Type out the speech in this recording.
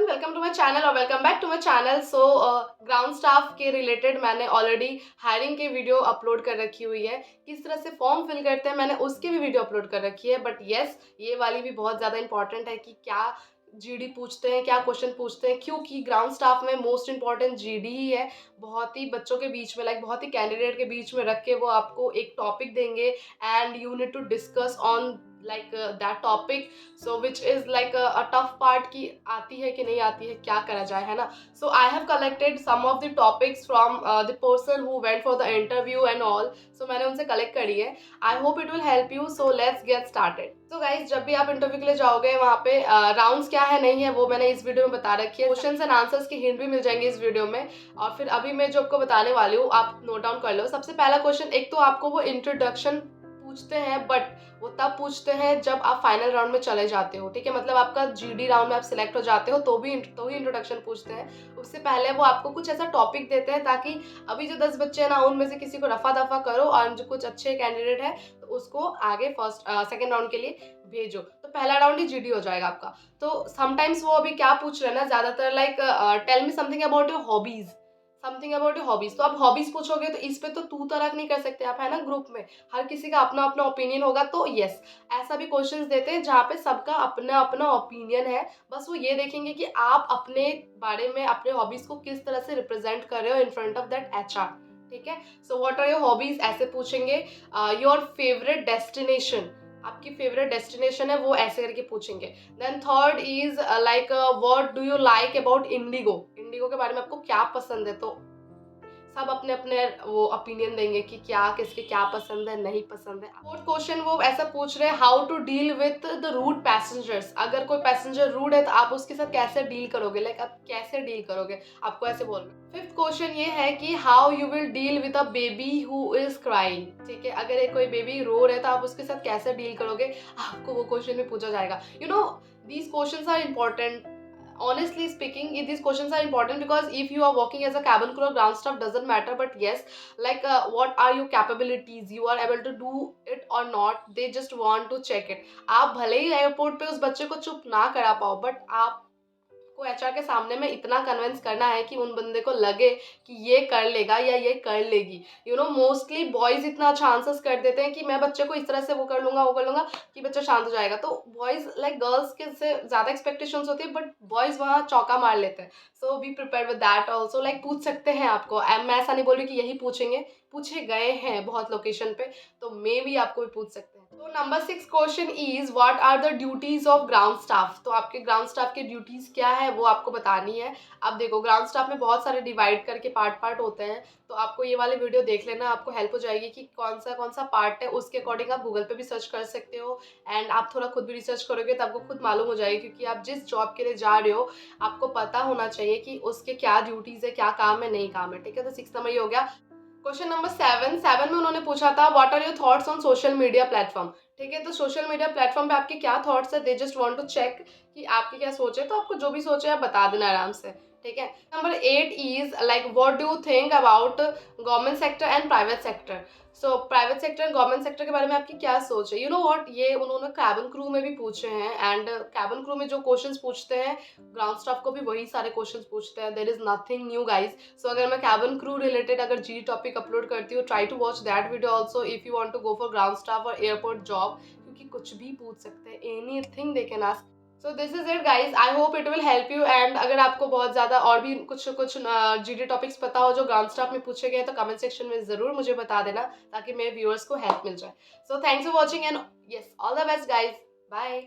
Everyone, welcome to my channel और welcome back to my channel. So ground staff के related मैंने already hiring की video upload कर रखी हुई है। किस तरह से फॉर्म फिल करते हैं मैंने उसकी भी वीडियो अपलोड कर रखी है। बट येस, ये वाली भी बहुत ज़्यादा इंपॉर्टेंट है कि क्या जीडी पूछते हैं, क्या क्वेश्चन पूछते हैं, क्योंकि ग्राउंड स्टाफ में मोस्ट इंपॉर्टेंट जीडी ही है। बहुत ही बच्चों के बीच में, लाइक बहुत ही कैंडिडेट के बीच में रख के वो आपको एक टॉपिक देंगे and you need to discuss on like that topic. So which is like a tough part की आती है कि नहीं आती है, क्या करा जाए, है ना। So I have collected some of the topics from the person who went for the interview and all. So मैंने उनसे कलेक्ट करी है। I hope it will help you. So let's get started. So guys, जब भी आप interview के लिए जाओगे वहाँ पे राउंड्स क्या है नहीं है वो मैंने इस वीडियो में बता रखी है। क्वेश्चंस एंड आंसर्स की हिंट भी मिल जाएंगे इस वीडियो में। और फिर अभी मैं जो आपको बताने वाली हूँ आप नोट डाउन कर लो। सबसे पहला क्वेश्चन, एक तो आपको वो इंट्रोडक्शन पूछते हैं, बट वो तब पूछते हैं जब आप फाइनल राउंड में चले जाते हो, ठीक है। मतलब आपका जीडी राउंड में आप सिलेक्ट हो जाते हो तो ही इंट्रोडक्शन पूछते हैं। उससे पहले वो आपको कुछ ऐसा टॉपिक देते हैं ताकि अभी जो 10 बच्चे हैं ना उनमें से किसी को रफा दफा करो और जो कुछ अच्छे कैंडिडेट है तो उसको आगे फर्स्ट सेकेंड राउंड के लिए भेजो। तो पहला राउंड ही जीडी हो जाएगा आपका। तो समटाइम्स वो अभी क्या पूछ रहे हैं ना, ज्यादातर like tell me something about your hobbies, something about your hobbies. तो आप हॉबीज पूछोगे तो इस पे तो तू तड़क नहीं कर सकते आप, है ना। ग्रुप में हर किसी का अपना अपना ओपिनियन होगा। तो यस, ऐसा भी क्वेश्चंस देते हैं जहाँ पे सबका अपना अपना ओपिनियन है। बस वो ये देखेंगे कि आप अपने बारे में, अपने हॉबीज को किस तरह से रिप्रेजेंट कर रहे हो in front of that HR, ठीक है। So what are your hobbies ऐसे पूछेंगे। योर फेवरेट डेस्टिनेशन, आपकी फेवरेट डेस्टिनेशन है वो ऐसे करके पूछेंगे। Then third is like what do you like about IndiGo, IndiGo के बारे में आपको क्या पसंद है। तो सब अपने अपने वो ओपिनियन देंगे कि क्या किसके क्या पसंद है नहीं पसंद है। फोर्थ क्वेश्चन वो ऐसा पूछ रहे हैं, how to deal with the rude passengers. अगर कोई पैसेंजर रूड है तो आप उसके साथ कैसे डील करोगे, लाइक आप कैसे डील करोगे, आपको ऐसे बोल रहे। फिफ्थ क्वेश्चन ये है कि how you will deal with a baby who is crying, ठीक है। अगर एक कोई बेबी रो रहा है तो आप उसके साथ कैसे डील करोगे, आपको वो क्वेश्चन भी पूछा जाएगा। You know, these questions are important. Honestly speaking, these questions are important because if you are working as a cabin crew or ground staff doesn't matter, but yes, like what are your capabilities, you are able to do it or not, they just want to check it. आप भले ही airport पे उस बच्चे को चुप ना करा पाओ, बट आप को एचआर के सामने में इतना कन्विंस करना है कि उन बंदे को लगे कि ये कर लेगा या ये कर लेगी। यू नो, मोस्टली बॉयज इतना अच्छा आंसर्स कर देते हैं कि मैं बच्चे को इस तरह से वो कर लूंगा कि बच्चा शांत हो जाएगा। तो बॉयज लाइक गर्ल्स के से ज़्यादा एक्सपेक्टेशंस होती है, बट बॉयज वहाँ चौका मार लेते हैं। So be prepare with that also. Like पूछ सकते हैं आपको, मैं ऐसा नहीं बोल रही कि यही पूछेंगे, पूछे गए हैं बहुत लोकेशन पे, तो मे भी आपको भी पूछ सकते हैं। तो number 6 question is what are the duties of ground staff. तो आपके ग्राउंड स्टाफ की ड्यूटीज क्या है वो आपको बतानी है। अब देखो, ग्राउंड स्टाफ में बहुत सारे डिवाइड करके पार्ट होते हैं, तो आपको ये वाली वीडियो देख लेना, आपको हेल्प हो जाएगी कि कौन सा पार्ट है। उसके अकॉर्डिंग आप गूगल पे भी सर्च कर सकते हो एंड आप थोड़ा खुद भी रिसर्च करोगे तो आपको खुद मालूम हो जाएगी, क्योंकि आप जिस जॉब के लिए जा रहे हो आपको पता होना चाहिए कि उसके क्या ड्यूटीज है, क्या काम है, नहीं काम है, ठीक है। तो 6 नंबर ये हो गया। क्वेश्चन नंबर 7 में उन्होंने पूछा था what are your thoughts on social media platform, ठीक है। तो सोशल मीडिया प्लेटफॉर्म पे आपके क्या थॉट्स है, they just want to check कि आपकी क्या सोच है। तो आपको जो भी सोचे आप बता देना आराम से, ठीक है। Number 8 is like what do you think about government sector and private sector. So private sector and government sector के बारे में आपकी क्या सोच है। यू नो व्हाट, ये उन्होंने कैबिन क्रू में भी पूछे हैं एंड कैबिन क्रू में जो क्वेश्चंस पूछते हैं ग्राउंड स्टाफ को भी वही सारे क्वेश्चंस पूछते हैं। There is nothing new guys. So अगर मैं कैबिन क्रू रिलेटेड अगर जी टॉपिक अपलोड करती हूँ, try to watch that video also if you want to go for ground staff और एयरपोर्ट जॉब, क्योंकि कुछ भी पूछ सकते हैं, anything they can ask. So this is it guys, I hope it will help you. And अगर आपको बहुत ज़्यादा और भी कुछ जीडी टॉपिक्स पता हो जो ग्राउंड स्टाफ में पूछे गए तो कमेंट सेक्शन में ज़रूर मुझे बता देना ताकि मेरे व्यूअर्स को हेल्प मिल जाए। So thanks for watching and yes, all the best guys, bye.